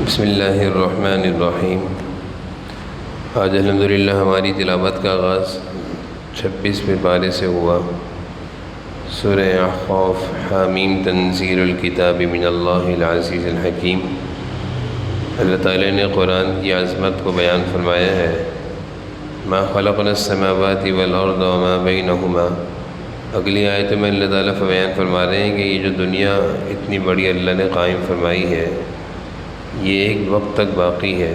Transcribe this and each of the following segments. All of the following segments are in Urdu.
بسم اللہ الرحمن الرحیم۔ آج الحمدللہ ہماری تلاوت کا آغاز 26ویں پارے سے ہوا۔ سورہ احقاف۔ حامیم تنزیل الکتاب من اللہ العزیز الحکیم۔ اللہ تعالیٰ نے قرآن کی عظمت کو بیان فرمایا ہے۔ ما خلقنا السماوات والارض وما بینہما۔ اگلی آیت میں اللہ تعالیٰ بیان فرما رہے ہیں کہ یہ جو دنیا اتنی بڑی اللہ نے قائم فرمائی ہے، یہ ایک وقت تک باقی ہے،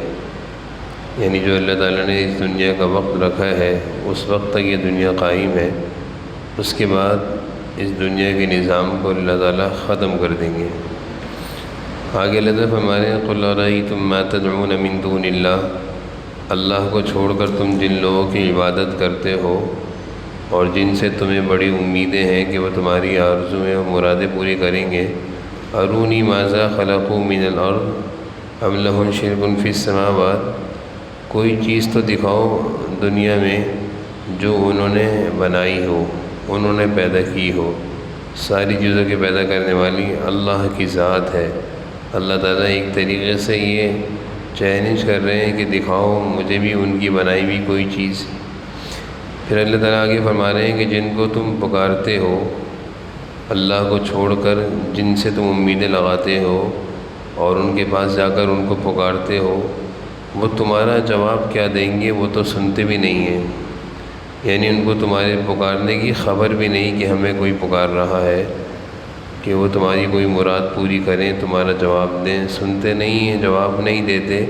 یعنی جو اللہ تعالیٰ نے اس دنیا کا وقت رکھا ہے اس وقت تک یہ دنیا قائم ہے۔ اس کے بعد اس دنیا کے نظام کو اللہ تعالیٰ ختم کر دیں گے۔ آگے اللہ تعالیٰ فرما رہے ہیں قل ارأیتم ما تدعون من دون اللہ۔ اللہ کو چھوڑ کر تم جن لوگوں کی عبادت کرتے ہو اور جن سے تمہیں بڑی امیدیں ہیں کہ وہ تمہاری آرزویں اور مرادیں پوری کریں گے، ارونی ماذا خلقوا من الارض ام لہم شرک فی السماوات۔ کوئی چیز تو دکھاؤ دنیا میں جو انہوں نے بنائی ہو، انہوں نے پیدا کی ہو۔ ساری چیزوں کے پیدا کرنے والی اللہ کی ذات ہے۔ اللہ تعالیٰ ایک طریقے سے یہ چیلنج کر رہے ہیں کہ دکھاؤ مجھے بھی ان کی بنائی ہوئی کوئی چیز۔ پھر اللہ تعالیٰ آگے فرما رہے ہیں کہ جن کو تم پکارتے ہو اللہ کو چھوڑ کر، جن سے تم امیدیں لگاتے ہو اور ان کے پاس جا کر ان کو پکارتے ہو، وہ تمہارا جواب کیا دیں گے؟ وہ تو سنتے بھی نہیں ہیں، یعنی ان کو تمہارے پکارنے کی خبر بھی نہیں کہ ہمیں کوئی پکار رہا ہے کہ وہ تمہاری کوئی مراد پوری کریں، تمہارا جواب دیں۔ سنتے نہیں ہیں، جواب نہیں دیتے،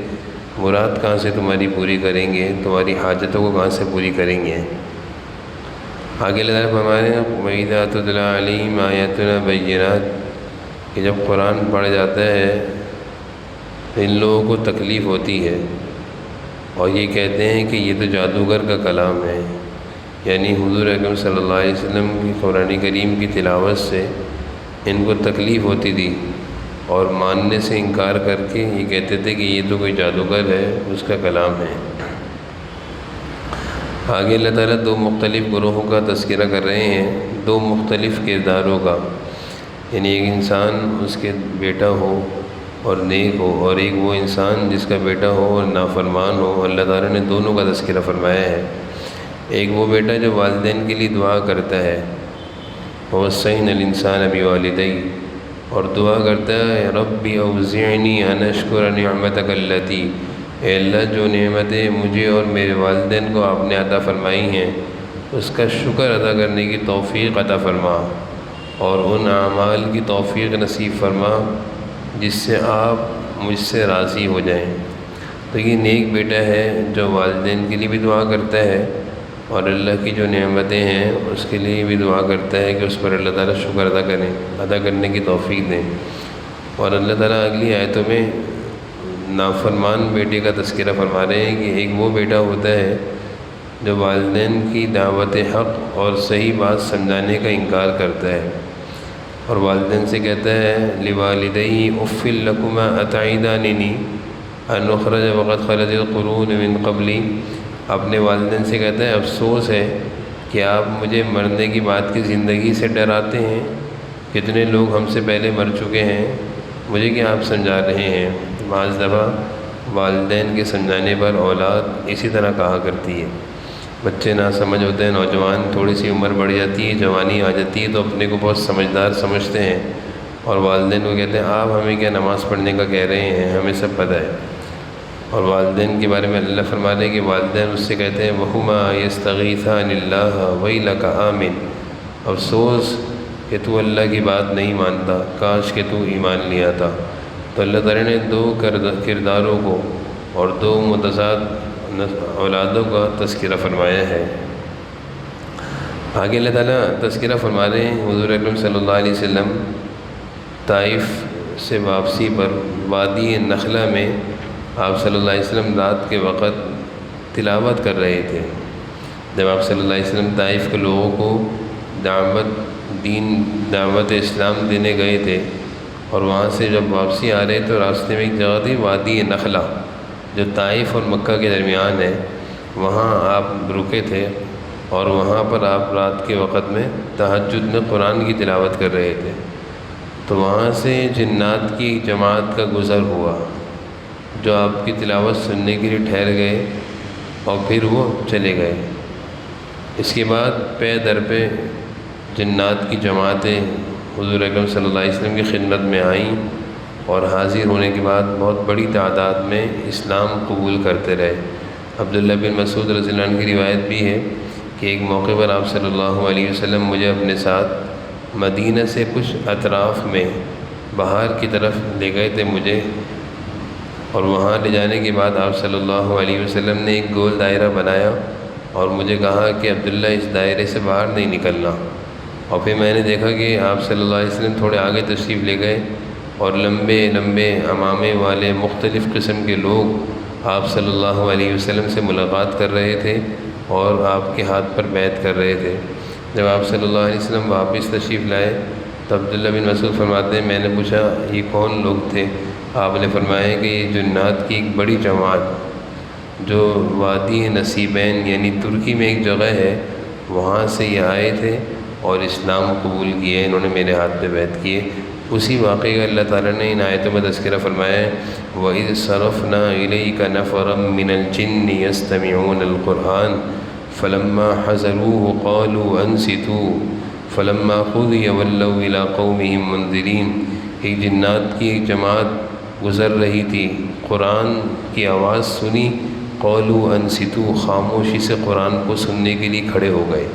مراد کہاں سے تمہاری پوری کریں گے؟ تمہاری حاجتوں کو کہاں سے پوری کریں گے؟ آگے اللہ تعالیٰ فرما رہے ہیں وَإِذَا تُتْلَىٰ عَلَيْهِمْ آيَاتُنَا بَيِّنَاتٍ، کہ جب قرآن پڑھا جاتا ہے تو ان لوگوں کو تکلیف ہوتی ہے اور یہ کہتے ہیں کہ یہ تو جادوگر کا کلام ہے، یعنی حضور اکرم صلی اللہ علیہ وسلم کی قرآن کریم کی تلاوت سے ان کو تکلیف ہوتی تھی اور ماننے سے انکار کر کے یہ کہتے تھے کہ یہ تو کوئی جادوگر ہے، اس کا کلام ہے۔ آگے اللہ تعالیٰ دو مختلف گروہوں کا تذکرہ کر رہے ہیں، دو مختلف کرداروں کا، یعنی ایک انسان اس کے بیٹا ہو اور نیک ہو، اور ایک وہ انسان جس کا بیٹا ہو اور نافرمان ہو۔ اللہ تعالیٰ نے دونوں کا تذکرہ فرمایا ہے۔ ایک وہ بیٹا جو والدین کے لیے دعا کرتا ہے، وَوَصَّيْنَا الْإِنسَانَ بِوَالِدَيْهِ، اور دعا کرتا ہے رَبِّ أَوْزِعْنِي أَنْ أَشْكُرَ نِعْمَتَكَ الَّتِي، اے اللہ جو نعمتیں مجھے اور میرے والدین کو آپ نے عطا فرمائی ہیں اس کا شکر ادا کرنے کی توفیق عطا فرما، اور ان اعمال کی توفیق نصیب فرما جس سے آپ مجھ سے راضی ہو جائیں۔ تو یہ نیک بیٹا ہے جو والدین کے لیے بھی دعا کرتا ہے اور اللہ کی جو نعمتیں ہیں اس کے لیے بھی دعا کرتا ہے کہ اس پر اللہ تعالیٰ شکر ادا کرنے کی توفیق دیں۔ اور اللہ تعالیٰ اگلی آیتوں میں نافرمان بیٹے کا تذکرہ فرما رہے ہیں کہ ایک وہ بیٹا ہوتا ہے جو والدین کی دعوت حق اور صحیح بات سمجھانے کا انکار کرتا ہے اور والدین سے کہتا ہے لِوَالِدَيْهِ أُفٍّ لَكُمَا أَتَعِدَانِنِي أَنْ أُخْرَجَ وَقَدْ خَلَتِ الْقُرُونُ مِنْ قَبْلِي۔ اپنے والدین سے کہتا ہے افسوس ہے کہ آپ مجھے مرنے کی بات کی زندگی سے ڈراتے ہیں، کتنے لوگ ہم سے پہلے مر چکے ہیں، مجھے کیا آپ سمجھا رہے ہیں؟ بعض دفعہ والدین کے سمجھانے پر اولاد اسی طرح کہا کرتی ہے۔ بچے ناسمجھ ہوتے ہیں، نوجوان تھوڑی سی عمر بڑھ جاتی ہے، جوانی آ جاتی ہے تو اپنے کو بہت سمجھدار سمجھتے ہیں اور والدین کو کہتے ہیں آپ ہمیں کیا نماز پڑھنے کا کہہ رہے ہیں، ہمیں سب پتہ ہے۔ اور والدین کے بارے میں اللہ فرما رہے کہ والدین اس سے کہتے ہیں وَهُمَا يَسْتَغِيثَانِ اللَّهَ وَيْلَكَ آمِنْ، افسوس کہ تو اللہ کی بات نہیں مانتا، کاش کہ تو ایمان لیا تھا۔ تو اللہ تعالیٰ نے دو کرداروں کو اور دو متضاد اولادوں کا تذکرہ فرمایا ہے۔ آگے اللہ تعالیٰ تذکرہ فرما رہے ہیں حضور اکرم صلی اللہ علیہ وسلم طائف سے واپسی پر وادی نخلہ میں آپ صلی اللہ علیہ وسلم رات کے وقت تلاوت کر رہے تھے۔ جب آپ صلی اللہ علیہ وسلم طائف کے لوگوں کو دعوت اسلام دینے گئے تھے اور وہاں سے جب واپسی آ رہے تو راستے میں ایک جگہ تھی وادی نخلہ جو طائف اور مکہ کے درمیان ہے، وہاں آپ رکے تھے اور وہاں پر آپ رات کے وقت میں تہجد میں قرآن کی تلاوت کر رہے تھے۔ تو وہاں سے جنات کی جماعت کا گزر ہوا جو آپ کی تلاوت سننے کے لیے ٹھہر گئے اور پھر وہ چلے گئے۔ اس کے بعد پے در پہ جنات کی جماعتیں حضور اکرم صلی اللہ علیہ وسلم کی خدمت میں آئیں اور حاضر ہونے کے بعد بہت بڑی تعداد میں اسلام قبول کرتے رہے۔ عبداللہ بن مسعود رضی اللہ عنہ کی روایت بھی ہے کہ ایک موقع پر آپ صلی اللہ علیہ وسلم مجھے اپنے ساتھ مدینہ سے کچھ اطراف میں باہر کی طرف لے گئے تھے مجھے، اور وہاں لے جانے کے بعد آپ صلی اللہ علیہ وسلم نے ایک گول دائرہ بنایا اور مجھے کہا کہ عبداللہ اس دائرے سے باہر نہیں نکلنا۔ اور پھر میں نے دیکھا کہ آپ صلی اللہ علیہ وسلم تھوڑے آگے تشریف لے گئے اور لمبے لمبے عمامے والے مختلف قسم کے لوگ آپ صلی اللہ علیہ وسلم سے ملاقات کر رہے تھے اور آپ کے ہاتھ پر بیعت کر رہے تھے۔ جب آپ صلی اللہ علیہ وسلم واپس تشریف لائے تو عبداللہ بن مسعود فرماتے ہیں میں نے پوچھا یہ کون لوگ تھے؟ آپ نے فرمایا کہ یہ جنات کی ایک بڑی جماعت جو وادی نصیبین یعنی ترکی میں ایک جگہ ہے وہاں سے یہ آئے تھے اور اسلام قبول کیے، انہوں نے میرے ہاتھ پہ بیعت کیے۔ اسی واقعے کا اللہ تعالیٰ نے ان آیتوں میں تذکرہ فرمایا ہے وَإِذْ صَرَفْنَا إِلَيْكَ نَفَرًا مِّنَ الْجِنِّ يَسْتَمِعُونَ الْقُرْآنَ فَلَمَّا حَضَرُوهُ قَالُوا أَنصِتُوا فَلَمَّا قُضِيَ وَلَّوْا إِلَىٰ قَوْمِهِمْ مُنذِرِينَ۔ ایک جنات کی ایک جماعت گزر رہی تھی، قرآن کی آواز سنی، قَالُوا أَنصِتُوا، خاموشی سے قرآن کو سننے کے لیے کھڑے ہو گئے۔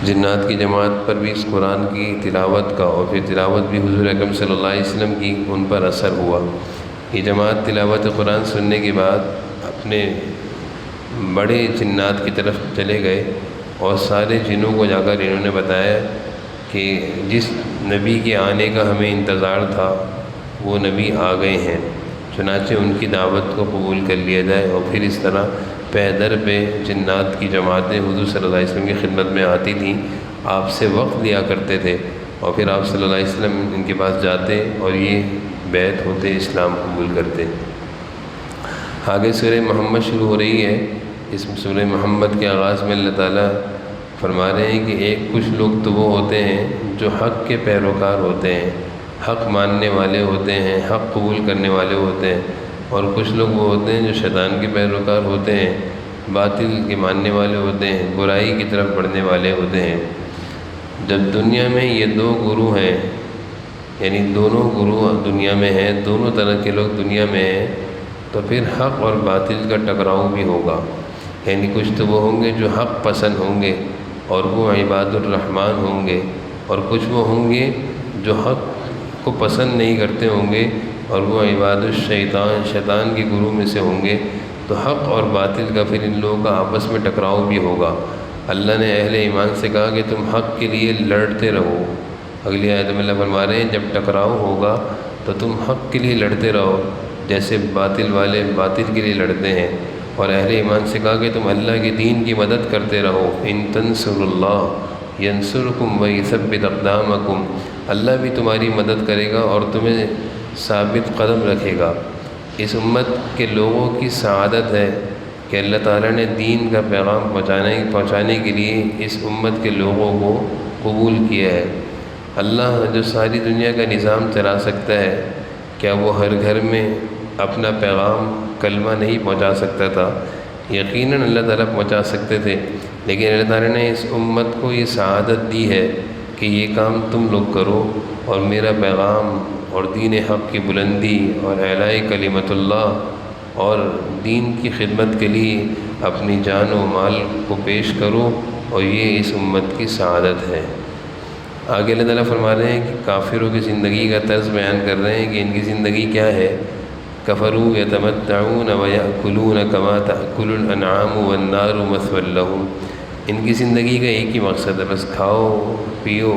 جنات کی جماعت پر بھی اس قرآن کی تلاوت کا اور پھر تلاوت بھی حضور اکرم صلی اللہ علیہ وسلم کی ان پر اثر ہوا۔ یہ جماعت تلاوت قرآن سننے کے بعد اپنے بڑے جنات کی طرف چلے گئے اور سارے جنوں کو جا کر انہوں نے بتایا کہ جس نبی کے آنے کا ہمیں انتظار تھا وہ نبی آ گئے ہیں، چنانچہ ان کی دعوت کو قبول کر لیا جائے۔ اور پھر اس طرح پے در پہ جنات کی جماعتیں حضور صلی اللہ علیہ وسلم کی خدمت میں آتی تھیں، آپ سے وقت لیا کرتے تھے اور پھر آپ صلی اللہ علیہ وسلم ان کے پاس جاتے اور یہ بیعت ہوتے، اسلام قبول کرتے۔ آگے سورہ محمد شروع ہو رہی ہے۔ اس سورہ محمد کے آغاز میں اللہ تعالیٰ فرما رہے ہیں کہ ایک کچھ لوگ تو وہ ہوتے ہیں جو حق کے پیروکار ہوتے ہیں، حق ماننے والے ہوتے ہیں، حق قبول کرنے والے ہوتے ہیں، اور کچھ لوگ وہ ہوتے ہیں جو شیطان کے پیروکار ہوتے ہیں، باطل کے ماننے والے ہوتے ہیں، برائی کی طرف بڑھنے والے ہوتے ہیں۔ جب دنیا میں یہ دو گروہ ہیں، یعنی دونوں گروہ دنیا میں ہیں، دونوں طرح کے لوگ دنیا میں ہیں، تو پھر حق اور باطل کا ٹکراؤ بھی ہوگا۔ یعنی کچھ تو وہ ہوں گے جو حق پسند ہوں گے اور وہ عباد الرحمن ہوں گے، اور کچھ وہ ہوں گے جو حق کو پسند نہیں کرتے ہوں گے اور وہ عباد الشیطان، شیطان کے گروہ میں سے ہوں گے۔ تو حق اور باطل کا پھر ان لوگوں کا آپس میں ٹکراؤ بھی ہوگا۔ اللہ نے اہل ایمان سے کہا کہ تم حق کے لیے لڑتے رہو۔ اگلی آیت میں اللہ فرما رہے ہیں جب ٹکراؤ ہوگا تو تم حق کے لیے لڑتے رہو جیسے باطل والے باطل کے لیے لڑتے ہیں، اور اہل ایمان سے کہا کہ تم اللہ کے دین کی مدد کرتے رہو۔ ان تنصروا اللہ ینصرکم ویثبت اقدامکم، اللہ بھی تمہاری مدد کرے گا اور تمہیں ثابت قدم رکھے گا۔ اس امت کے لوگوں کی سعادت ہے کہ اللہ تعالیٰ نے دین کا پیغام پہنچانے کے لیے اس امت کے لوگوں کو قبول کیا ہے۔ اللہ جو ساری دنیا کا نظام چلا سکتا ہے، کیا وہ ہر گھر میں اپنا پیغام کلمہ نہیں پہنچا سکتا تھا؟ یقیناً اللہ تعالیٰ پہنچا سکتے تھے، لیکن اللہ تعالیٰ نے اس امت کو یہ سعادت دی ہے کہ یہ کام تم لوگ کرو اور میرا پیغام اور دین حق کی بلندی اور اعلاء کلمت اللہ اور دین کی خدمت کے لیے اپنی جان و مال کو پیش کرو، اور یہ اس امت کی سعادت ہے۔ آگے اللہ تعالیٰ فرما رہے ہیں کہ کافروں کی زندگی کا طرز بیان کر رہے ہیں کہ ان کی زندگی کیا ہے۔ کفروا یتمتعون ویأکلون کما تأکل الانعام والنار مثوی لہم، ان کی زندگی کا ایک ہی مقصد ہے، بس کھاؤ پیو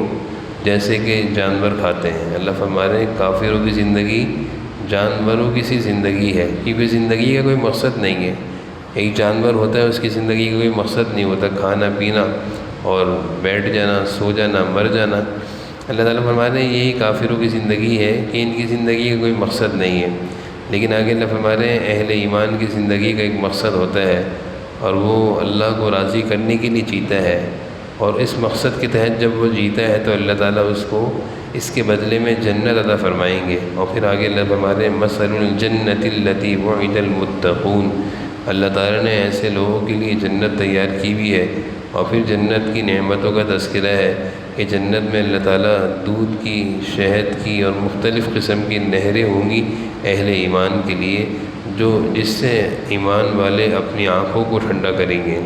جیسے کہ جانور کھاتے ہیں۔ اللہ فرما رہے ہیں کافروں کی زندگی جانوروں کی سی زندگی ہے، کیونکہ زندگی کا کوئی مقصد نہیں ہے۔ ایک جانور ہوتا ہے اس کی زندگی کا کوئی مقصد نہیں ہوتا، کھانا پینا اور بیٹھ جانا، سو جانا، مر جانا۔ اللہ تعالیٰ فرما رہے ہیں یہی کافروں کی زندگی ہے کہ ان کی زندگی کا کوئی مقصد نہیں ہے۔ لیکن آگے اللہ فرما رہے ہیں اہل ایمان کی زندگی کا ایک مقصد ہوتا ہے اور وہ اللہ کو راضی کرنے کے لیے جیتا ہے، اور اس مقصد کے تحت جب وہ جیتا ہے تو اللہ تعالیٰ اس کو اس کے بدلے میں جنت عطا فرمائیں گے۔ اور پھر آگے اللہ فرما رہے ہیں مثل الجنت التی وعد المتقون، اللہ تعالیٰ نے ایسے لوگوں کے لیے جنت تیار کی بھی ہے۔ اور پھر جنت کی نعمتوں کا تذکرہ ہے کہ جنت میں اللہ تعالیٰ دودھ کی، شہد کی اور مختلف قسم کی نہریں ہوں گی اہل ایمان کے لیے، جس سے ایمان والے اپنی آنکھوں کو ٹھنڈا کریں گے۔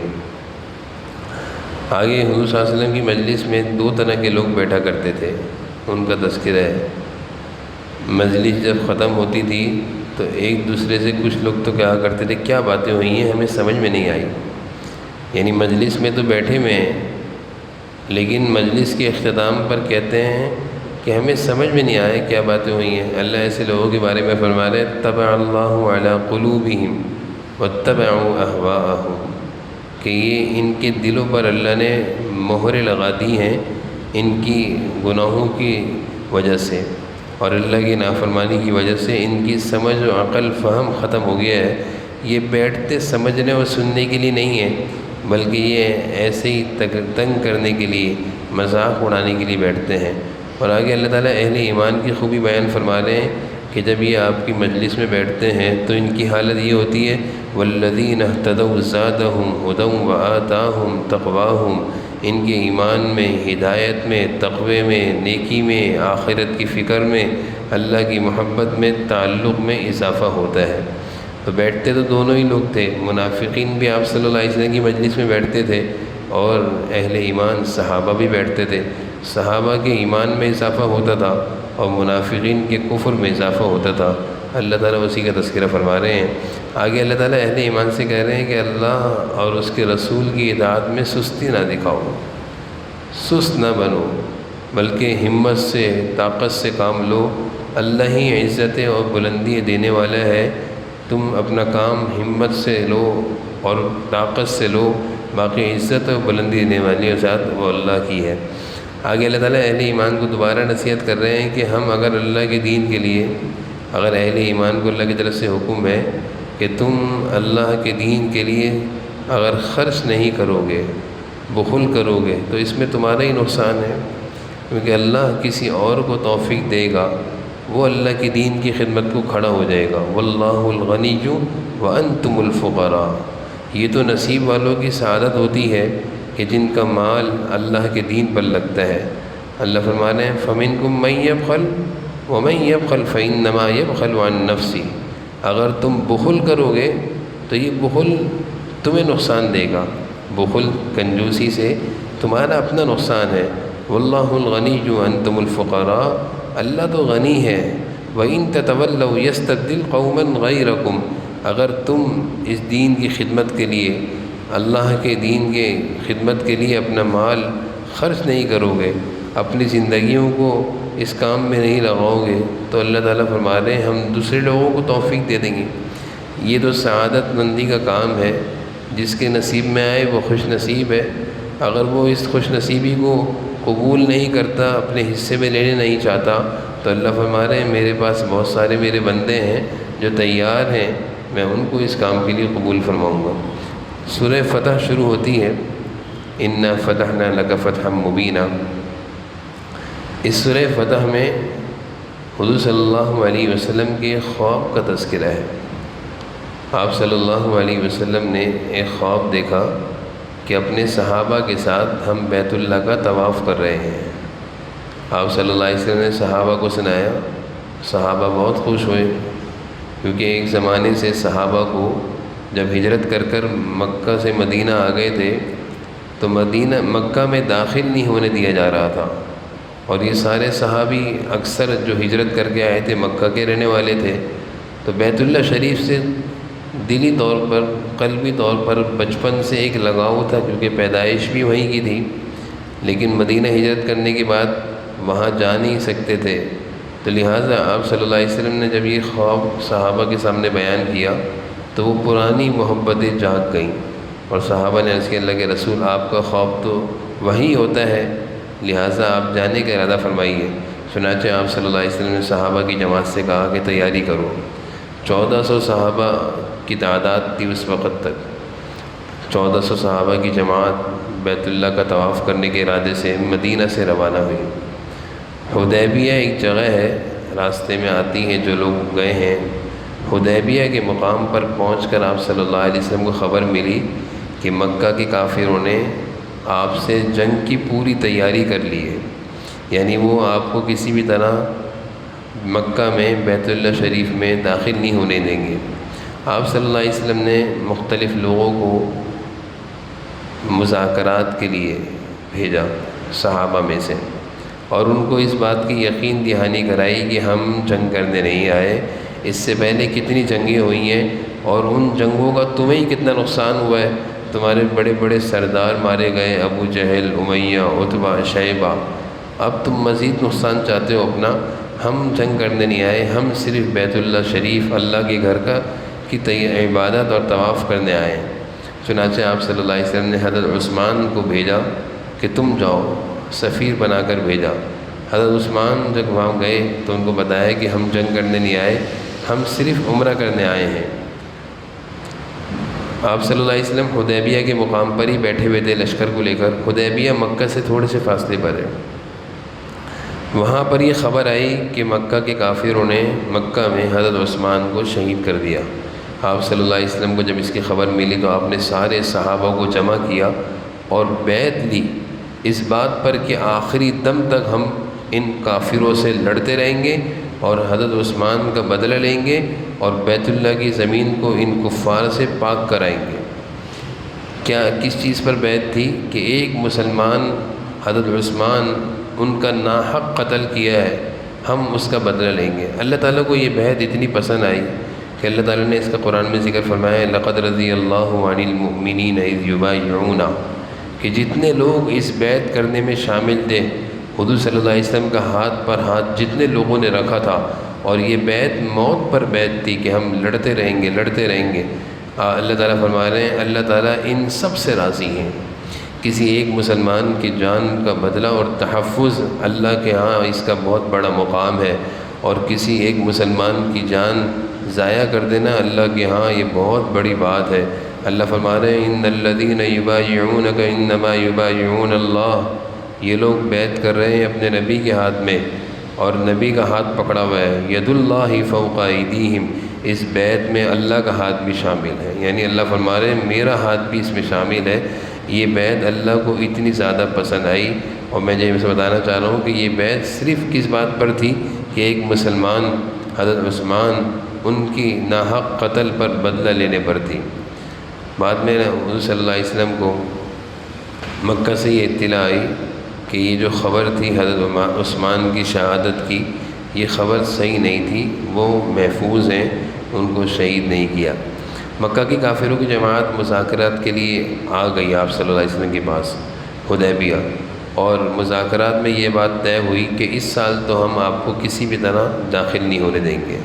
آگے حضور صلی اللہ علیہ وسلم کی مجلس میں 2 طرح کے لوگ بیٹھا کرتے تھے، ان کا تذکرہ ہے۔ مجلس جب ختم ہوتی تھی تو ایک دوسرے سے کچھ لوگ تو کہا کرتے تھے کیا باتیں ہوئی ہیں ہمیں سمجھ میں نہیں آئی، یعنی مجلس میں تو بیٹھے ہوئے ہیں لیکن مجلس کے اختتام پر کہتے ہیں کہ ہمیں سمجھ میں نہیں آیا کیا باتیں ہوئی ہیں۔ اللہ ایسے لوگوں کے بارے میں فرما رہے طبع اللہ علی قلوبہم واتبعوا اہواءہم، کہ یہ ان کے دلوں پر اللہ نے مہریں لگا دی ہیں ان کی گناہوں کی وجہ سے، اور اللہ کی نافرمانی کی وجہ سے ان کی سمجھ و عقل فہم ختم ہو گیا ہے۔ یہ بیٹھتے سمجھنے اور سننے کے لیے نہیں ہے، بلکہ یہ ایسے ہی تنگ کرنے کے لیے، مذاق اڑانے کے لیے بیٹھتے ہیں۔ اور آگے اللہ تعالیٰ اہل ایمان کی خوبی بیان فرما رہے ہیں کہ جب یہ آپ کی مجلس میں بیٹھتے ہیں تو ان کی حالت یہ ہوتی ہے والذین اہتدوا زادہم ھدی وآتاہم تقواہم، ان کے ایمان میں، ہدایت میں، تقوی میں، نیکی میں، آخرت کی فکر میں، اللہ کی محبت میں، تعلق میں اضافہ ہوتا ہے۔ تو بیٹھتے تو دونوں ہی لوگ تھے، منافقین بھی آپ صلی اللہ علیہ وسلم کی مجلس میں بیٹھتے تھے اور اہل ایمان صحابہ بھی بیٹھتے تھے۔ صحابہ کے ایمان میں اضافہ ہوتا تھا اور منافقین کے کفر میں اضافہ ہوتا تھا۔ اللہ تعالیٰ اسی کا تذکرہ فرما رہے ہیں۔ آگے اللہ تعالیٰ اہل ایمان سے کہہ رہے ہیں کہ اللہ اور اس کے رسول کی اطاعت میں سستی نہ دکھاؤ، سست نہ بنو، بلکہ ہمت سے، طاقت سے کام لو۔ اللہ ہی عزتیں اور بلندی دینے والا ہے، تم اپنا کام ہمت سے لو اور طاقت سے لو، باقی عزت اور بلندی دینے والی ذات وہ اللہ کی ہے۔ آگے اللہ تعالیٰ اہل ایمان کو دوبارہ نصیحت کر رہے ہیں کہ ہم اگر اللہ کے دین کے لیے، اگر اہل ایمان کو اللہ کی طرف سے حکم ہے کہ تم اللہ کے دین کے لیے اگر خرچ نہیں کرو گے، بخل کرو گے، تو اس میں تمہارا ہی نقصان ہے، کیونکہ اللہ کسی اور کو توفیق دے گا، وہ اللہ کے دین کی خدمت کو کھڑا ہو جائے گا۔ واللہ الغنی وانتم الفقراء، یہ تو نصیب والوں کی سعادت ہوتی ہے کہ جن کا مال اللہ کے دین پر لگتا ہے۔ اللہ فرمانے ہیں فَمِنْكُمْ مَنْ يَبْخَلْ وَمَنْ يَبْخَلْ فَإِنَّمَا يَبْخَلُ عَنْ نَفْسِهِ، اگر تم بخل کرو گے تو یہ بخل تمہیں نقصان دے گا، بخل کنجوسی سے تمہارا اپنا نقصان ہے۔ واللہ الغنی وانتم الفقراء، اللہ تو غنی ہے۔ وَإِن تَتَوَلَّوْا يَسْتَبْدِلْ قَوْمًا غَيْرَكُمْ، اگر تم اس دین کی خدمت کے لیے، اللہ کے دین کے خدمت کے لیے اپنا مال خرچ نہیں کرو گے، اپنی زندگیوں کو اس کام میں نہیں لگاؤ گے، تو اللہ تعالیٰ فرما رہے ہیں ہم دوسرے لوگوں کو توفیق دے دیں گے۔ یہ تو سعادت مندی کا کام ہے، جس کے نصیب میں آئے وہ خوش نصیب ہے۔ اگر وہ اس خوش نصیبی کو قبول نہیں کرتا، اپنے حصے میں لینے نہیں چاہتا، تو اللہ فرما رہے ہیں میرے پاس بہت سارے میرے بندے ہیں جو تیار ہیں، میں ان کو اس کام کے لیے قبول فرماؤں گا۔ سورہ فتح شروع ہوتی ہے اِنَّا فَتَحْنَا لَكَ فَتْحًا مُبِينًا۔ اس سورہ فتح میں حضور صلی اللہ علیہ وسلم کے خواب کا تذکرہ ہے۔ آپ صلی اللہ علیہ وسلم نے ایک خواب دیکھا کہ اپنے صحابہ کے ساتھ ہم بیت اللہ کا طواف کر رہے ہیں۔ آپ صلی اللہ علیہ وسلم نے صحابہ کو سنایا، صحابہ بہت خوش ہوئے، کیونکہ ایک زمانے سے صحابہ کو جب ہجرت کر کر مکہ سے مدینہ آ گئے تھے تو مکہ میں داخل نہیں ہونے دیا جا رہا تھا، اور یہ سارے صحابی اکثر جو ہجرت کر کے آئے تھے مکہ کے رہنے والے تھے، تو بیت اللہ شریف سے دلی طور پر، قلبی طور پر بچپن سے ایک لگاؤ تھا، کیونکہ پیدائش بھی وہیں کی تھی، لیکن مدینہ ہجرت کرنے کے بعد وہاں جا نہیں سکتے تھے، تو لہٰذا آپ صلی اللہ علیہ وسلم نے جب یہ خواب صحابہ کے سامنے بیان کیا تو وہ پرانی محبتیں جاگ گئیں، اور صحابہ نے عرض کیا اللہ کے رسول آپ کا خواب تو وہی ہوتا ہے، لہٰذا آپ جانے کا ارادہ فرمائیے۔ چنانچہ آپ صلی اللہ علیہ وسلم نے صحابہ کی جماعت سے کہا کہ تیاری کرو۔ 1400 صحابہ کی تعداد تھی اس وقت تک۔ 1400 صحابہ کی جماعت بیت اللہ کا طواف کرنے کے ارادے سے مدینہ سے روانہ ہوئی، حدیبیہ ایک جگہ ہے، راستے میں آتی ہے، جو لوگ گئے ہیں حدیبیہ کے مقام پر پہنچ کر آپ صلی اللہ علیہ وسلم کو خبر ملی کہ مکہ کے کافروں نے آپ سے جنگ کی پوری تیاری کر لی ہے، یعنی وہ آپ کو کسی بھی طرح مکہ میں بیت اللہ شریف میں داخل نہیں ہونے دیں گے۔ آپ صلی اللہ علیہ وسلم نے مختلف لوگوں کو مذاکرات کے لیے بھیجا صحابہ میں سے، اور ان کو اس بات کی یقین دہانی کرائی کہ ہم جنگ کرنے نہیں آئے، اس سے پہلے کتنی جنگیں ہوئی ہیں اور ان جنگوں کا تمہیں ہی کتنا نقصان ہوا ہے، تمہارے بڑے بڑے سردار مارے گئے، ابو جہل، امیہ، عتبہ، شیبہ، اب تم مزید نقصان چاہتے ہو اپنا، ہم جنگ کرنے نہیں آئے، ہم صرف بیت اللہ شریف اللہ کے گھر کی عبادت اور طواف کرنے آئے ہیں۔ چنانچہ آپ صلی اللہ علیہ وسلم نے حضرت عثمان کو بھیجا کہ تم جاؤ، سفیر بنا کر بھیجا۔ حضرت عثمان جب وہاں گئے تو ان کو بتایا کہ ہم جنگ کرنے نہیں آئے، ہم صرف عمرہ کرنے آئے ہیں۔ آپ صلی اللہ علیہ وسلم حدیبیہ کے مقام پر ہی بیٹھے ہوئے تھے لشکر کو لے کر۔ حدیبیہ مکہ سے تھوڑے سے فاصلے پر ہے۔ وہاں پر یہ خبر آئی کہ مکہ کے کافروں نے مکہ میں حضرت عثمان کو شہید کر دیا۔ آپ صلی اللہ علیہ وسلم کو جب اس کی خبر ملی تو آپ نے سارے صحابہ کو جمع کیا اور بیعت لی اس بات پر کہ آخری دم تک ہم ان کافروں سے لڑتے رہیں گے اور حضرت عثمان کا بدلہ لیں گے اور بیت اللہ کی زمین کو ان کفار سے پاک کرائیں گے۔ کس چیز پر بیعت تھی کہ ایک مسلمان حضرت عثمان ان کا ناحق قتل کیا ہے، ہم اس کا بدلہ لیں گے۔ اللہ تعالیٰ کو یہ بیعت اتنی پسند آئی کہ اللہ تعالیٰ نے اس کا قرآن میں ذکر فرمایا ہے، لقد رضی اللہ عن المؤمنین اذ یبایعونک، کہ جتنے لوگ اس بیعت کرنے میں شامل تھے، حضور صلی اللہ علیہ وسلم کا ہاتھ پر ہاتھ جتنے لوگوں نے رکھا تھا، اور یہ بیعت موت پر بیعت تھی کہ ہم لڑتے رہیں گے لڑتے رہیں گے۔ اللہ تعالیٰ فرما رہے ہیں اللہ تعالیٰ ان سب سے راضی ہیں۔ کسی ایک مسلمان کی جان کا بدلہ اور تحفظ اللہ کے ہاں اس کا بہت بڑا مقام ہے، اور کسی ایک مسلمان کی جان ضائع کر دینا اللہ کے ہاں یہ بہت بڑی بات ہے۔ اللہ فرما رہے ہیں ان الذین یبایعونک انما یبایعون اللہ، یہ لوگ بیعت کر رہے ہیں اپنے نبی کے ہاتھ میں، اور نبی کا ہاتھ پکڑا ہوا ہے، ید اللہ فوق ایدیہم، اس بیعت میں اللہ کا ہاتھ بھی شامل ہے، یعنی اللہ فرما رہے ہیں میرا ہاتھ بھی اس میں شامل ہے۔ یہ بیعت اللہ کو اتنی زیادہ پسند آئی، اور میں یہ بتانا چاہ رہا ہوں کہ یہ بیعت صرف کس بات پر تھی کہ ایک مسلمان حضرت عثمان ان کی ناحق قتل پر بدلہ لینے پر تھی۔ بعد میں حضور صلی اللہ علیہ وسلم کو مکہ سے یہ اطلاع آئی کہ یہ جو خبر تھی حضرت عثمان کی شہادت کی، یہ خبر صحیح نہیں تھی، وہ محفوظ ہیں، ان کو شہید نہیں کیا۔ مکہ کی کافروں کی جماعت مذاکرات کے لیے آ گئی آپ صلی اللہ علیہ وسلم کے پاس حدیبیہ، اور مذاکرات میں یہ بات طے ہوئی کہ اس سال تو ہم آپ کو کسی بھی طرح داخل نہیں ہونے دیں گے،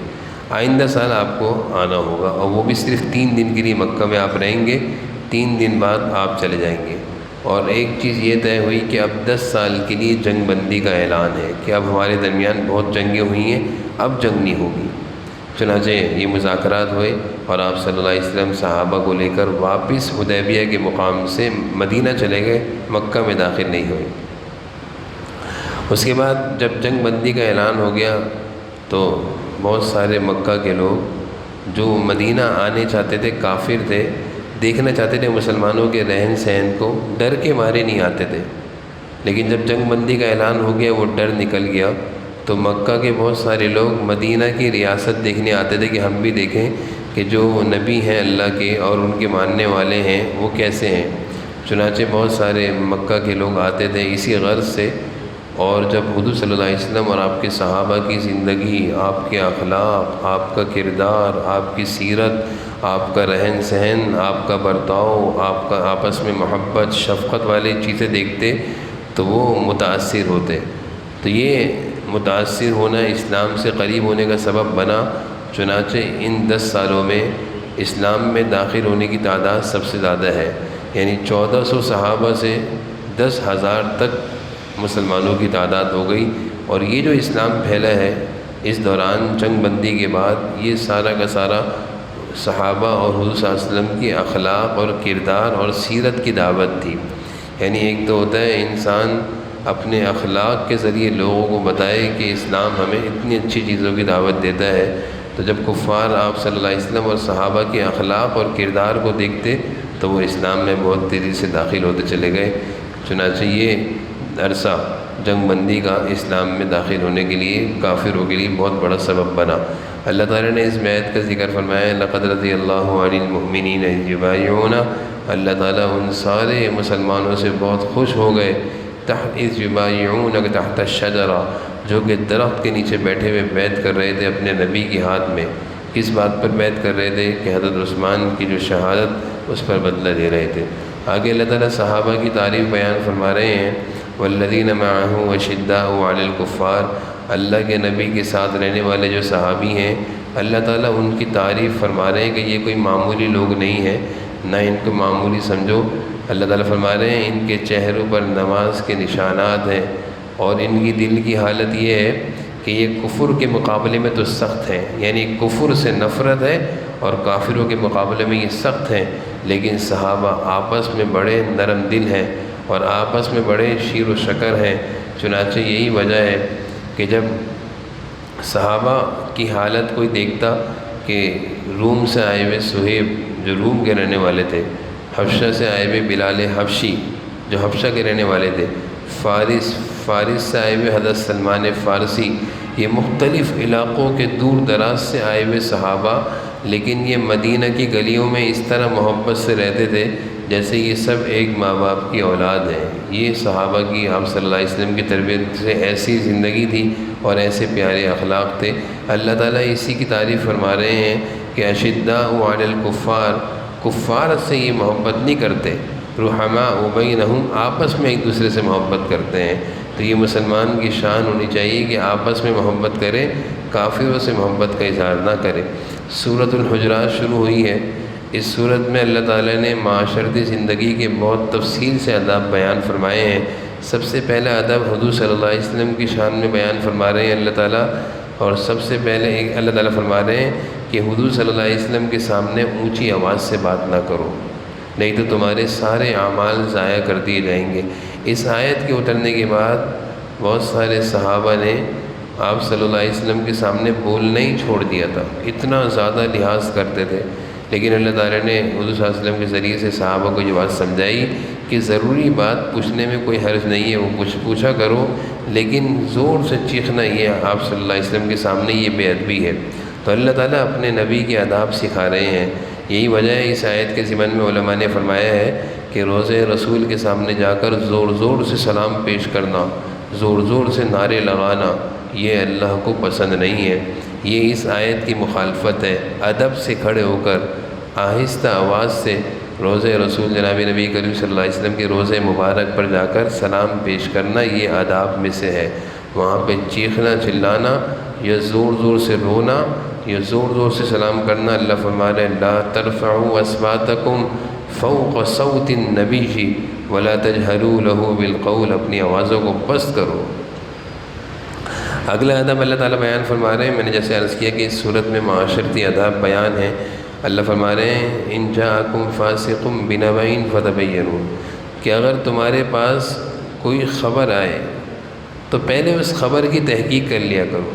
آئندہ سال آپ کو آنا ہوگا، اور وہ بھی صرف 3 دن کے لیے مکہ میں آپ رہیں گے، 3 دن بعد آپ چلے جائیں گے۔ اور ایک چیز یہ طے ہوئی کہ اب 10 سال کے لیے جنگ بندی کا اعلان ہے کہ اب ہمارے درمیان بہت جنگیں ہوئی ہیں، اب جنگ نہیں ہوگی۔ چنانچہ یہ مذاکرات ہوئے اور آپ صلی اللہ علیہ وسلم صحابہ کو لے کر واپس حدیبیہ کے مقام سے مدینہ چلے گئے، مکہ میں داخل نہیں ہوئے۔ اس کے بعد جب جنگ بندی کا اعلان ہو گیا تو بہت سارے مکہ کے لوگ جو مدینہ آنے چاہتے تھے، کافر تھے، دیکھنا چاہتے تھے مسلمانوں کے رہن سہن کو، ڈر کے مارے نہیں آتے تھے، لیکن جب جنگ بندی کا اعلان ہو گیا وہ ڈر نکل گیا، تو مکہ کے بہت سارے لوگ مدینہ کی ریاست دیکھنے آتے تھے کہ ہم بھی دیکھیں کہ جو نبی ہیں اللہ کے اور ان کے ماننے والے ہیں وہ کیسے ہیں۔ چنانچہ بہت سارے مکہ کے لوگ آتے تھے اسی غرض سے، اور جب حضور صلی اللہ علیہ وسلم اور آپ کے صحابہ کی زندگی، آپ کے اخلاق، آپ کا کردار، آپ کی سیرت، آپ کا رہن سہن، آپ کا برتاؤ، آپ کا آپس میں محبت شفقت والی چیزیں دیکھتے تو وہ متاثر ہوتے، تو یہ متاثر ہونا اسلام سے قریب ہونے کا سبب بنا۔ چنانچہ ان 10 سالوں میں اسلام میں داخل ہونے کی تعداد سب سے زیادہ ہے، یعنی 1400 صحابہ سے 10,000 تک مسلمانوں کی تعداد ہو گئی، اور یہ جو اسلام پھیلا ہے اس دوران جنگ بندی کے بعد یہ سارا کا سارا صحابہ اور حضور صلی اللہ علیہ وسلم کی اخلاق اور کردار اور سیرت کی دعوت تھی۔ یعنی ایک تو ہوتا ہے انسان اپنے اخلاق کے ذریعے لوگوں کو بتائے کہ اسلام ہمیں اتنی اچھی چیزوں کی دعوت دیتا ہے، تو جب کفار آپ صلی اللہ علیہ وسلم اور صحابہ کے اخلاق اور کردار کو دیکھتے تو وہ اسلام میں بہت تیزی سے داخل ہوتے چلے گئے۔ چنانچہ یہ عرصہ جنگ بندی کا اسلام میں داخل ہونے کے لیے کافروں کے لیے بہت بڑا سبب بنا۔ اللہ تعالیٰ نے اس آیت کا ذکر فرمایا، لقد رضی اللہ عن المؤمنین اذ یبایعون، اللہ تعالیٰ ان سارے مسلمانوں سے بہت خوش ہو گئے، تحت اذ یبایعونک تحت الشجرہ، جو کہ درخت کے نیچے بیٹھے ہوئے بیعت کر رہے تھے اپنے نبی کی ہاتھ میں۔ کس بات پر بیعت کر رہے تھے؟ کہ حضرت عثمان کی جو شہادت اس پر بدلہ دے رہے تھے۔ آگے اللہ تعالیٰ صحابہ کی تعریف بیان فرما رہے ہیں، والذین معہ اشداء علی الکفار، اللہ کے نبی کے ساتھ رہنے والے جو صحابی ہیں، اللہ تعالیٰ ان کی تعریف فرما رہے ہیں کہ یہ کوئی معمولی لوگ نہیں ہیں، نہ ان کو معمولی سمجھو۔ اللہ تعالیٰ فرما رہے ہیں ان کے چہروں پر نماز کے نشانات ہیں، اور ان کی دل کی حالت یہ ہے کہ یہ کفر کے مقابلے میں تو سخت ہیں، یعنی کفر سے نفرت ہے اور کافروں کے مقابلے میں یہ سخت ہیں، لیکن صحابہ آپس میں بڑے نرم دل ہیں اور آپس میں بڑے شیر و شکر ہیں۔ چنانچہ یہی وجہ ہے کہ جب صحابہ کی حالت کوئی دیکھتا کہ روم سے آئے ہوئے صہیب جو روم کے رہنے والے تھے، حبشہ سے آئے ہوئے بلال حبشی جو حبشہ کے رہنے والے تھے، فارس سے آئے ہوئے حضرت سلمان فارسی، یہ مختلف علاقوں کے دور دراز سے آئے ہوئے صحابہ، لیکن یہ مدینہ کی گلیوں میں اس طرح محبت سے رہتے تھے جیسے یہ سب ایک ماں باپ کی اولاد ہیں۔ یہ صحابہ کی آپ صلی اللہ علیہ وسلم کی تربیت سے ایسی زندگی تھی اور ایسے پیارے اخلاق تھے۔ اللہ تعالیٰ اسی کی تعریف فرما رہے ہیں کہ اشداء علی الکفار، کفار سے یہ محبت نہیں کرتے، رحماء بینہم، آپس میں ایک دوسرے سے محبت کرتے ہیں۔ تو یہ مسلمان کی شان ہونی چاہیے کہ آپس میں محبت کرے، کافروں سے محبت کا اظہار نہ کرے۔ سورۃ الحجرات شروع ہوئی ہے۔ اس صورت میں اللہ تعالیٰ نے معاشرتی زندگی کے بہت تفصیل سے آداب بیان فرمائے ہیں۔ سب سے پہلا ادب حضور صلی اللہ علیہ وسلم کی شان میں بیان فرما رہے ہیں اللہ تعالیٰ، اور سب سے پہلے اللہ تعالیٰ فرما رہے ہیں کہ حضور صلی اللہ علیہ وسلم کے سامنے اونچی آواز سے بات نہ کرو، نہیں تو تمہارے سارے اعمال ضائع کر دیے جائیں گے۔ اس آیت کے اترنے کے بعد بہت سارے صحابہ نے آپ صلی اللہ علیہ وسلم کے سامنے بولنا ہی چھوڑ دیا تھا، اتنا زیادہ لحاظ کرتے تھے، لیکن اللہ تعالیٰ نے حضور صلی اللہ علیہ وسلم کے ذریعے سے صحابہ کو یہ بات سمجھائی کہ ضروری بات پوچھنے میں کوئی حرج نہیں ہے، وہ کچھ پوچھا کرو، لیکن زور سے چیخنا یہ آپ صلی اللہ علیہ وسلم کے سامنے یہ بے ادبی ہے۔ تو اللہ تعالیٰ اپنے نبی کے آداب سکھا رہے ہیں۔ یہی وجہ ہے اس آیت کے ضمن میں علماء نے فرمایا ہے کہ روضہ رسول کے سامنے جا کر زور زور سے سلام پیش کرنا، زور زور سے نعرے لگانا، یہ اللہ کو پسند نہیں ہے، یہ اس آیت کی مخالفت ہے۔ ادب سے کھڑے ہو کر آہستہ آواز سے روضہ رسول جناب نبی کریم صلی اللہ علیہ وسلم کے روضہ مبارک پر جا کر سلام پیش کرنا یہ آداب میں سے ہے۔ وہاں پہ چیخنا چلانا یا زور زور سے رونا یا زور زور سے سلام کرنا، اللہ فرما رہے ہیں لا ترفعوا اصواتکم فوق صوت النبی ولا تجہروا له بالقول، اپنی آوازوں کو پست کرو۔ اگلا ادب اللہ تعالیٰ بیان فرما رہے ہیں، میں نے جیسے عرض کیا کہ اس صورت میں معاشرتی آداب بیان ہیں۔ اللہ فرما رہے ہیں ان جاءکم فاسق بنبأ فتبینوا، کہ اگر تمہارے پاس کوئی خبر آئے تو پہلے اس خبر کی تحقیق کر لیا کرو،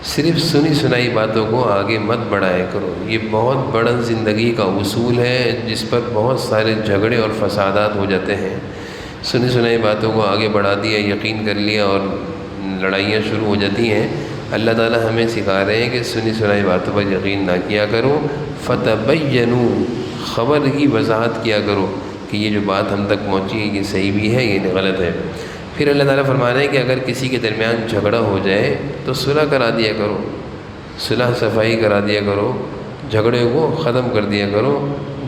صرف سنی سنائی باتوں کو آگے مت بڑھایا کرو۔ یہ بہت بڑا زندگی کا اصول ہے جس پر بہت سارے جھگڑے اور فسادات ہو جاتے ہیں۔ سنی سنائی باتوں کو آگے بڑھا دیا، یقین کر لیا اور لڑائیاں شروع ہو جاتی ہیں۔ اللہ تعالیٰ ہمیں سکھا رہے ہیں کہ سنی سنائی باتوں پر یقین نہ کیا کرو، فتبینوا، خبر کی وضاحت کیا کرو کہ یہ جو بات ہم تک پہنچی ہے یہ صحیح بھی ہے یہ غلط ہے۔ پھر اللہ تعالیٰ فرما رہے ہیں کہ اگر کسی کے درمیان جھگڑا ہو جائے تو صلح کرا دیا کرو، صلح صفائی کرا دیا کرو، جھگڑے کو ختم کر دیا کرو،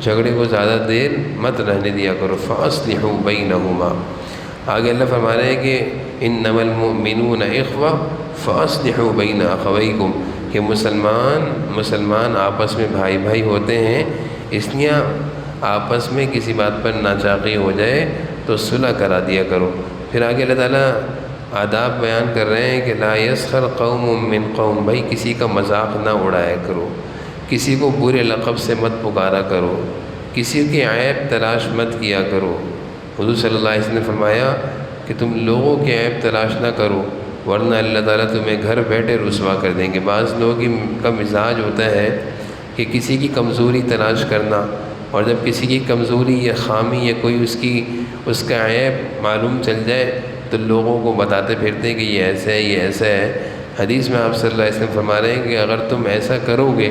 جھگڑے کو زیادہ دیر مت رہنے دیا کرو۔ فَأَصْلِحُوا بَيْنَهُمَا، آگے اللہ فرما رہے ہیں کہ إِنَّمَا الْمُؤْمِنُونَ إِخْوَةٌ فَأَصْلِحُوا بَيْنَ أَخَوَيْكُمْ، کہ مسلمان آپس میں بھائی بھائی ہوتے ہیں، اس لیے آپس میں کسی بات پر ناچاقی ہو جائے تو صلح کرا دیا کرو۔ پھر آگے اللہ تعالیٰ آداب بیان کر رہے ہیں کہ لا يسخر قوم من قوم، بھائی کسی کا مذاق نہ اڑایا کرو، کسی کو برے لقب سے مت پکارا کرو، کسی کے عیب تلاش مت کیا کرو۔ حضور صلی اللہ علیہ وسلم نے فرمایا کہ تم لوگوں کے عیب تلاش نہ کرو ورنہ اللہ تعالیٰ تمہیں گھر بیٹھے رسوا کر دیں گے۔ بعض لوگوں کا مزاج ہوتا ہے کہ کسی کی کمزوری تلاش کرنا، اور جب کسی کی کمزوری یا خامی یا کوئی اس کا عیب معلوم چل جائے تو لوگوں کو بتاتے پھرتے ہیں کہ یہ ایسا ہے، یہ ایسا ہے۔ حدیث میں آپ صلی اللہ علیہ وسلم فرما رہے ہیں کہ اگر تم ایسا کرو گے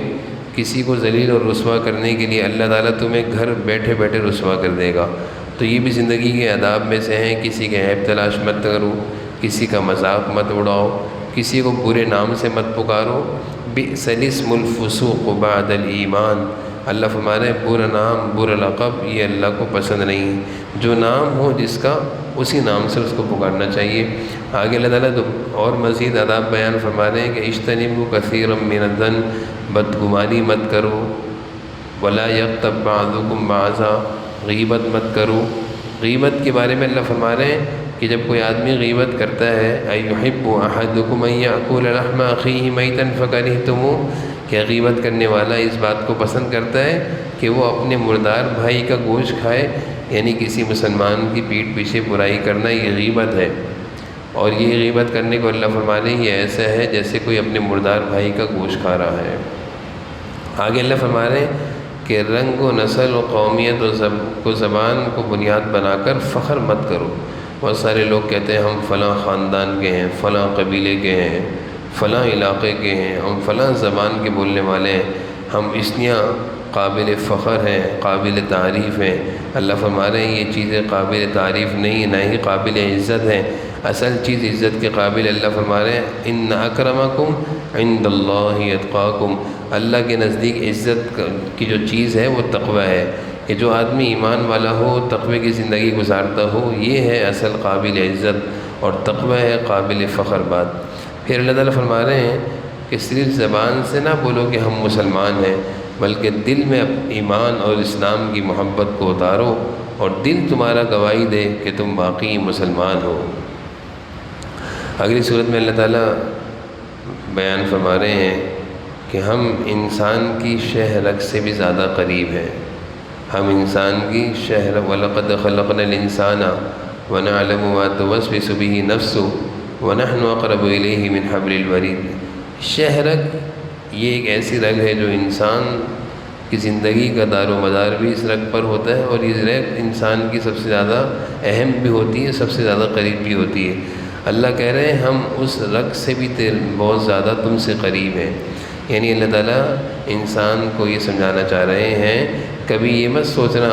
کسی کو ذلیل اور رسوا کرنے کے لیے، اللہ تعالیٰ تمہیں گھر بیٹھے بیٹھے رسوا کر دے گا۔ تو یہ بھی زندگی کے آداب میں سے ہیں، کسی کے عیب تلاش مت کرو، کسی کا مذاق مت اڑاؤ، کسی کو برے نام سے مت پکارو۔ بئس الاسم الفسوق بعد الایمان، اللہ فرما رہے ہیں برا نام، برا لقب یہ اللہ کو پسند نہیں ہے۔ جو نام ہو جس کا اسی نام سے اس کو پکارنا چاہیے۔ آگے اللہ تعالیٰ اور مزید آداب بیان فرما رہے ہیں کہ اجتنبوا کثیرا من الظن، بدگمانی مت کرو، ولا یغتب بعضکم بعضا، غیبت مت کرو۔ غیبت کے بارے میں اللہ فرما رہے ہیں کہ جب کوئی آدمی غیبت کرتا ہے، ایحب احدکم ان یأکل لحم اخیہ میتا فکرہتموہ، کہ غیبت کرنے والا اس بات کو پسند کرتا ہے کہ وہ اپنے مردار بھائی کا گوشت کھائے، یعنی کسی مسلمان کی پیٹھ پیچھے برائی کرنا یہ غیبت ہے، اور یہ غیبت کرنے کو اللہ فرما رہے ہیں یہ ایسا ہے جیسے کوئی اپنے مردار بھائی کا گوشت کھا رہا ہے۔ آگے اللہ فرما رہے ہیں کہ رنگ و نسل و قومیت کو زبان کو بنیاد بنا کر فخر مت کرو۔ بہت سارے لوگ کہتے ہیں ہم فلاں خاندان کے ہیں، فلاں قبیلے کے ہیں، فلاں علاقے کے ہیں، ہم فلاں زبان کے بولنے والے ہیں، ہم اسنیاں قابل فخر ہیں، قابل تعریف ہیں۔ اللہ فرما رہے ہیں یہ چیزیں قابل تعریف نہیں، نہ ہی قابل عزت ہیں۔ اصل چیز عزت کے قابل اللہ فرما رہے ہیں ان اکرمکم عند اللہ اتقاکم، اللہ کے نزدیک عزت کی جو چیز ہے وہ تقوی ہے، کہ جو آدمی ایمان والا ہو، تقوی کی زندگی گزارتا ہو، یہ ہے اصل قابل عزت، اور تقوی ہے قابل فخر بات۔ پھر اللہ تعالیٰ فرما رہے ہیں کہ صرف زبان سے نہ بولو کہ ہم مسلمان ہیں، بلکہ دل میں ایمان اور اسلام کی محبت کو اتارو، اور دل تمہارا گواہی دے کہ تم واقعی مسلمان ہو۔ اگلی صورت میں اللہ تعالیٰ بیان فرما رہے ہیں کہ ہم انسان کی شہ رگ سے بھی زیادہ قریب ہیں۔ ہم انسان کی شہ رگ وَلَقَدْ خَلَقْنَا الْإِنسَانَ وَنَعْلَمُ مَا تُوَسْوِسُ بِهِ نَفْسُهُ وَنَحْنُ أَقْرَبُ إِلَيْهِ مِنْ حَبْلِ الْوَرِيدِ۔ شہ رگ یہ ایک ایسی رگ ہے جو انسان کی زندگی کا دار و مدار بھی اس رگ پر ہوتا ہے، اور یہ رگ انسان کی سب سے زیادہ اہم بھی ہوتی ہے، سب سے زیادہ قریب بھی ہوتی ہے۔ اللہ کہہ رہے ہیں ہم اس رگ سے بھی بہت زیادہ تم سے قریب ہیں، یعنی اللہ تعالیٰ انسان کو یہ سمجھانا چاہ رہے ہیں کبھی یہ مت سوچنا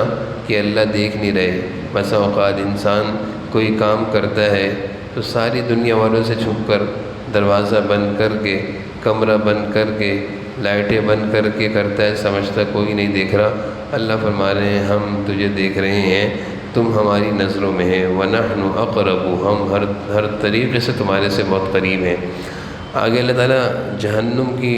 کہ اللہ دیکھ نہیں رہے۔ بسا اوقات انسان کوئی کام کرتا ہے تو ساری دنیا والوں سے چھپ کر، دروازہ بند کر کے، کمرہ بند کر کے، لائٹیں بند کر کے کرتا ہے، سمجھتا کوئی نہیں دیکھ رہا۔ اللہ فرما رہے ہیں ہم تجھے دیکھ رہے ہیں، تم ہماری نظروں میں ہیں، وَنَحْنُ أَقْرَبُ، ہم ہر طریقے سے تمہارے سے بہت قریب ہیں۔ آگے اللہ تعالیٰ جہنم کی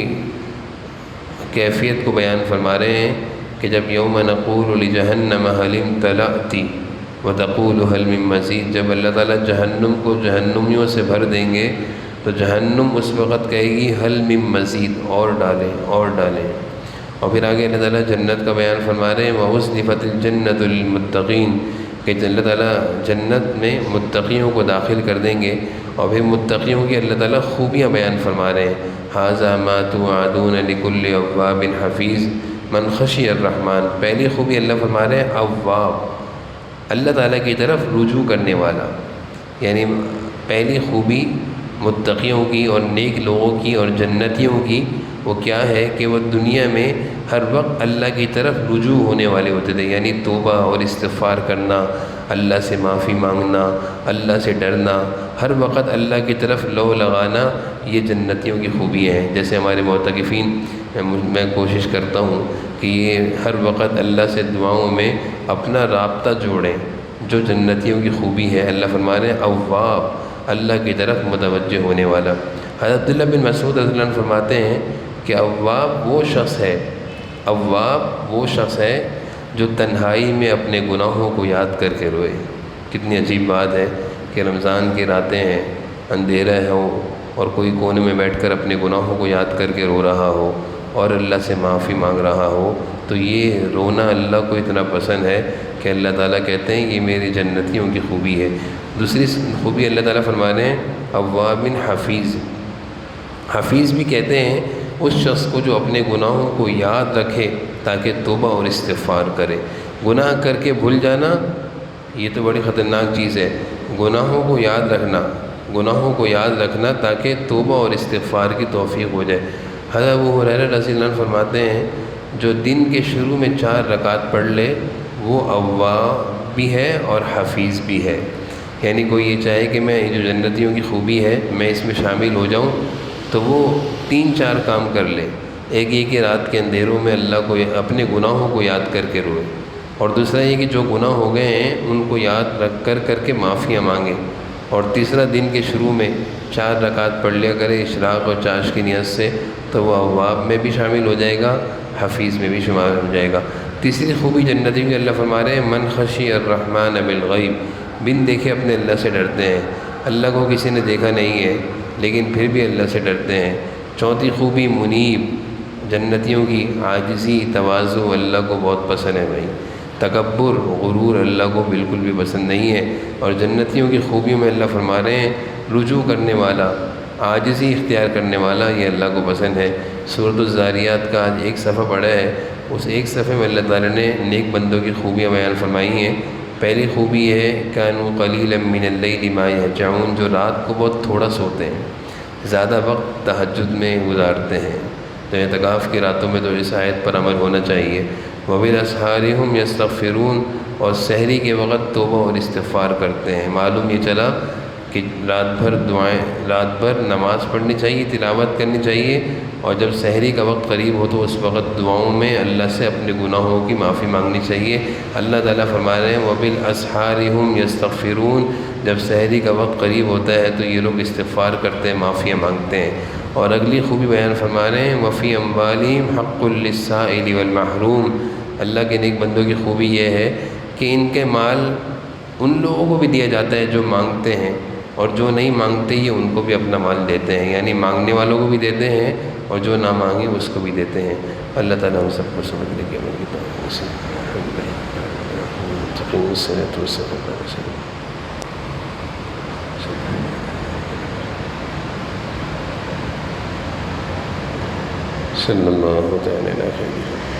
کیفیت کو بیان فرما رہے ہیں کہ جب یوم نقول لجہنم هل امتلأت وتقول هل من مزید، جب اللہ تعالیٰ جہنم کو جہنمیوں سے بھر دیں گے تو جہنم اس وقت کہے گی هل من مزید، اور ڈالیں اور ڈالیں۔ اور پھر آگے اللہ تعالیٰ جنت کا بیان فرما رہے ہیں وَأُزْلِفَتِ الْجَنَّةُ لِلْمُتَّقِينَ، کہ اللہ تعالیٰ جنت میں متقیوں کو داخل کر دیں گے، اور پھر متقیوں کی اللہ تعالیٰ خوبیاں بیان فرما رہے ہیں هَذَا مَا تُوعَدُونَ لِكُلِّ أَوَّابٍ حَفِيظٍ مَنْ خَشِيَ الرَّحْمَنَ۔ پہلی خوبی اللہ فرما رہے ہیں اواب، اللہ تعالیٰ کی طرف رجوع کرنے والا، یعنی پہلی خوبی متقیوں کی اور نیک لوگوں کی اور جنتیوں کی وہ کیا ہے کہ وہ دنیا میں ہر وقت اللہ کی طرف رجوع ہونے والے ہوتے تھے، یعنی توبہ اور استغفار کرنا، اللہ سے معافی مانگنا، اللہ سے ڈرنا، ہر وقت اللہ کی طرف لو لگانا، یہ جنتیوں کی خوبیاں ہیں۔ جیسے ہمارے معتکفین، میں کوشش کرتا ہوں کہ یہ ہر وقت اللہ سے دعاؤں میں اپنا رابطہ جوڑیں، جو جنتیوں کی خوبی ہے۔ اللہ فرما رہے ہیں اواب، اللہ کی طرف متوجہ ہونے والا۔ حضرت عبداللہ بن مسعود رضی اللہ عنہ فرماتے ہیں کہ اواب وہ شخص ہے جو تنہائی میں اپنے گناہوں کو یاد کر کے روئے۔ کتنی عجیب بات ہے کہ رمضان کی راتیں ہیں، اندھیرا ہو، اور کوئی کونے میں بیٹھ کر اپنے گناہوں کو یاد کر کے رو رہا ہو اور اللہ سے معافی مانگ رہا ہو، تو یہ رونا اللہ کو اتنا پسند ہے کہ اللہ تعالیٰ کہتے ہیں یہ میری جنتیوں کی خوبی ہے۔ دوسری خوبی اللہ تعالیٰ فرما رہے ہیں اواب حفیظ. حفیظ بھی کہتے ہیں اس شخص کو جو اپنے گناہوں کو یاد رکھے تاکہ توبہ اور استغفار کرے. گناہ کر کے بھول جانا یہ تو بڑی خطرناک چیز ہے. گناہوں کو یاد رکھنا تاکہ توبہ اور استغفار کی توفیق ہو جائے. حضرت ابو ہریرہ رضی اللہ عنہ فرماتے ہیں جو دن کے شروع میں 4 رکعت پڑھ لے وہ اواب بھی ہے اور حفیظ بھی ہے. یعنی کوئی یہ چاہے کہ میں جو جنتیوں کی خوبی ہے میں اس میں شامل ہو جاؤں تو وہ 3-4 کام کر لے. ایک یہ کہ رات کے اندھیروں میں اللہ کو اپنے گناہوں کو یاد کر کے روئے، اور دوسرا یہ کہ جو گناہ ہو گئے ہیں ان کو یاد رکھ کر کے معافیاں مانگے، اور تیسرا دن کے شروع میں 4 رکعت پڑھ لیا کرے اشراق اور چاش کی نیت سے، تو وہ اواب میں بھی شامل ہو جائے گا، حفیظ میں بھی شامل ہو جائے گا. تیسری خوبی جنتی کی اللہ فرما رہے ہیں من خشی الرحمن بالغیب، بن دیکھے اپنے اللہ سے ڈرتے ہیں. اللہ کو کسی نے دیکھا نہیں ہے لیکن پھر بھی اللہ سے ڈرتے ہیں. چوتھی خوبی منیب، جنتیوں کی عاجزی تواضع اللہ کو بہت پسند ہے بھائی. تکبر غرور اللہ کو بالکل بھی پسند نہیں ہے. اور جنتیوں کی خوبیوں میں اللہ فرما رہے ہیں رجوع کرنے والا، عاجزی اختیار کرنے والا، یہ اللہ کو پسند ہے. سورۃ الذاریات کا آج 1 صفحہ پڑھا ہے، اس 1 صفحے میں اللہ تعالیٰ نے نیک بندوں کی خوبیاں بیان فرمائی ہیں. پہلی خوبی یہ ہے کانوا قلیلا من اللیل ما یہجعون، جو رات کو بہت تھوڑا سوتے ہیں، زیادہ وقت تہجد میں گزارتے ہیں. تو اعتکاف کی راتوں میں تو اس آیت پر عمل ہونا چاہیے. وبالاسحار هم یستغفرون، اور سحری کے وقت توبہ اور استغفار کرتے ہیں. معلوم یہ چلا کہ رات بھر نماز پڑھنی چاہیے، تلاوت کرنی چاہیے، اور جب سحری کا وقت قریب ہو تو اس وقت دعاؤں میں اللہ سے اپنے گناہوں کی معافی مانگنی چاہیے. اللہ تعالیٰ فرما رہے ہیں وبالاسحار هم یستغفرون، جب سحری کا وقت قریب ہوتا ہے تو یہ لوگ استغفار کرتے ہیں، معافیاں مانگتے ہیں. اور اگلی خوبی بیان فرما رہے ہیں وفی اموالہم حق للسائل والمحروم، اللہ کے نیک بندوں کی خوبی یہ ہے کہ ان کے مال ان لوگوں کو بھی دیا جاتا ہے جو مانگتے ہیں، اور جو نہیں مانگتے یہ ان کو بھی اپنا مال دیتے ہیں. یعنی مانگنے والوں کو بھی دیتے ہیں اور جو نہ مانگے اس کو بھی دیتے ہیں. اللہ تعالیٰ ہم سب کو سمجھنے کی عمل کی توفیق سے صلی اللہ تعالیٰ علیہ وسلم.